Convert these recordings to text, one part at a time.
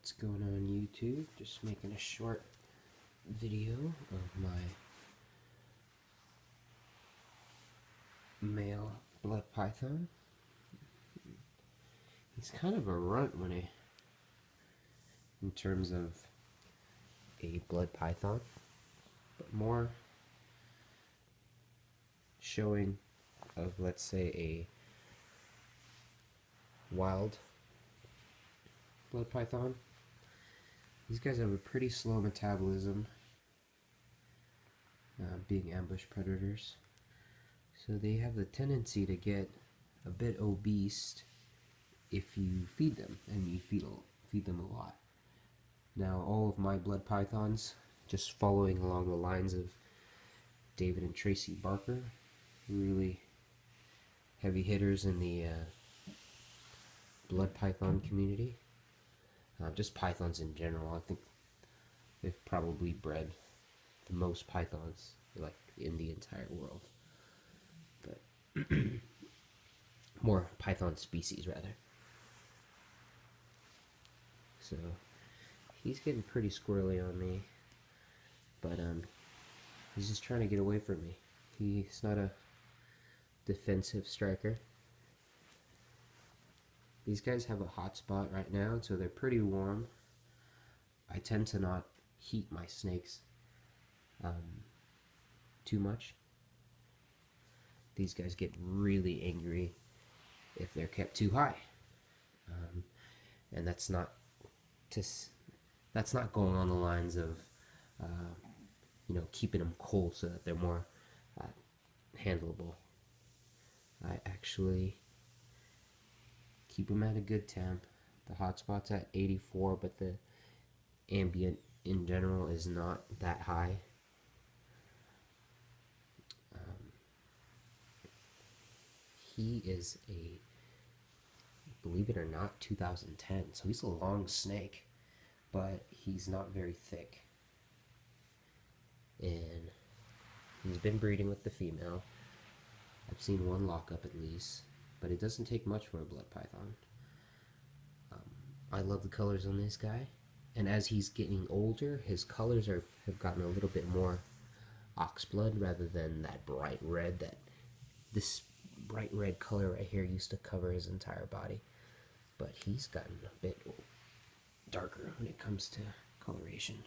What's going on YouTube? Just making a short video of my male blood python. He's kind of a runt in terms of a blood python, but more showing of, let's say, a wild blood python. These guys have a pretty slow metabolism, being ambush predators, so they have the tendency to get a bit obese if you feed them, and you feed them a lot. Now, all of my blood pythons, just following along the lines of David and Tracy Barker, really heavy hitters in the blood python community. Just pythons in general. I think they've probably bred the most pythons like in the entire world, but more python species rather. So he's getting pretty squirrely on me, but he's just trying to get away from me. He's not a defensive striker. These guys have a hot spot right now, so they're pretty warm. I tend to not heat my snakes too much. These guys get really angry if they're kept too high, and that's not going on the lines of keeping them cold so that they're more handleable. I actually keep them at a good temp. The hot spot's at 84, but the ambient in general is not that high. He is a, believe it or not, 2010, so he's a long snake, but he's not very thick. And he's been breeding with the female. I've seen one lockup at least, but it doesn't take much for a blood python. I love the colors on this guy, and as he's getting older, his colors have gotten a little bit more oxblood rather than that bright red. This bright red color right here used to cover his entire body, but he's gotten a bit darker when it comes to coloration.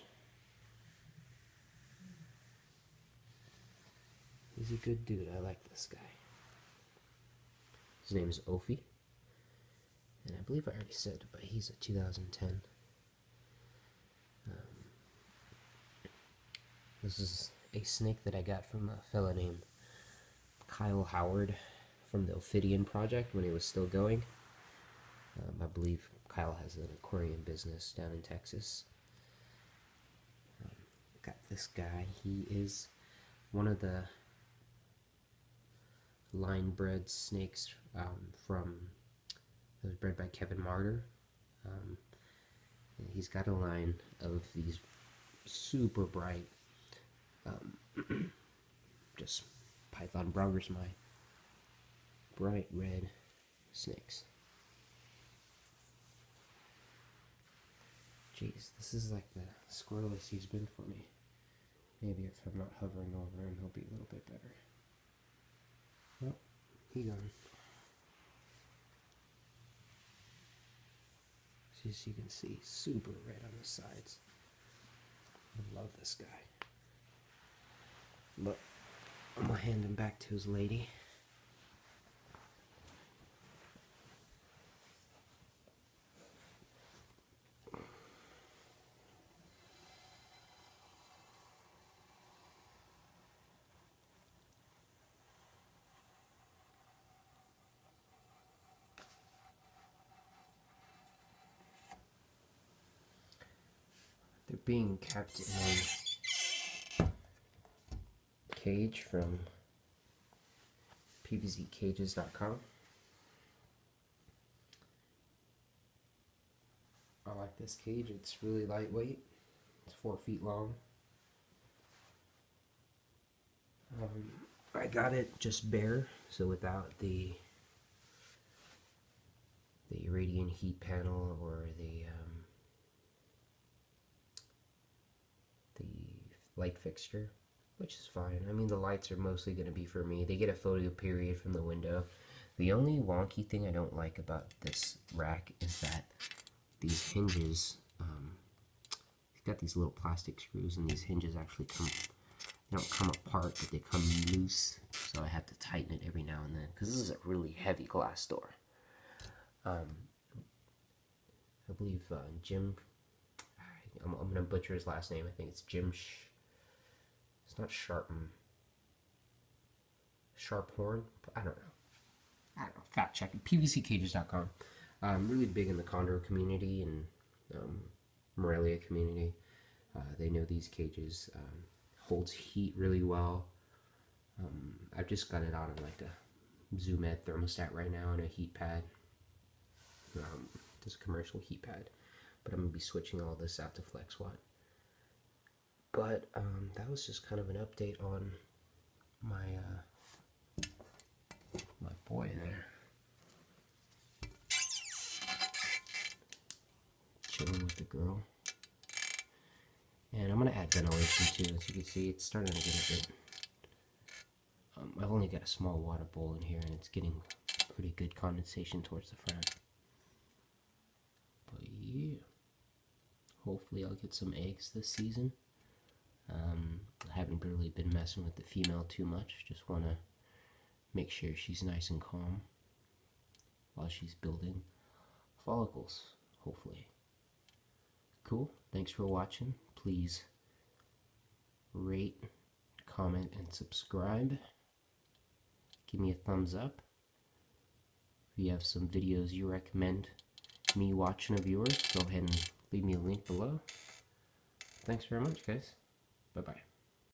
He's a good dude. I like this guy. His name is Offi, and I believe I already said, but he's a 2010. This is a snake that I got from a fella named Kyle Howard from the Ophidian project when it was still going. I believe Kyle has an aquarium business down in Texas. Got this guy. He is one of the line bred snakes that was bred by Kevin Martyr. He's got a line of these super bright just python brongersmai, bright red snakes. Jeez, this is like the squirreliest he's been for me. Maybe if I'm not hovering over him, he'll be a little bit better. Well, he gone. As you can see, super red on the sides. I love this guy. But I'm gonna hand him back to his lady. They're being kept in a cage from pvccages.com. I like this cage. It's really lightweight. It's 4 feet long. I got it just bare, so without the radiant heat panel or the light fixture, which is fine. I mean, the lights are mostly going to be for me. They get a photo period from the window. The only wonky thing I don't like about this rack is that these hinges, it's got these little plastic screws, and these hinges actually come, they don't come apart, but they come loose, so I have to tighten it every now and then, because this is a really heavy glass door. I believe Jim, I'm going to butcher his last name, I think it's Jim, it's not Sharphorn, I don't know, fact check it, PVCcages.com. I'm really big in the condo community and Morelia community. They know these cages. Holds heat really well. I've just got it out of like a Zoom Ed thermostat right now and a heat pad. This commercial heat pad. But I'm going to be switching all this out to FlexWatt. But that was just kind of an update on my my boy there. Chilling with the girl. And I'm going to add ventilation too. As you can see, it's starting to get a bit... I've only got a small water bowl in here, and it's getting pretty good condensation towards the front. But yeah, hopefully I'll get some eggs this season. I haven't really been messing with the female too much. Just want to make sure she's nice and calm while she's building follicles, hopefully. Cool. Thanks for watching. Please rate, comment, and subscribe. Give me a thumbs up. If you have some videos you recommend me watching of yours, go ahead and leave me a link below. Thanks very much, guys. Bye-bye.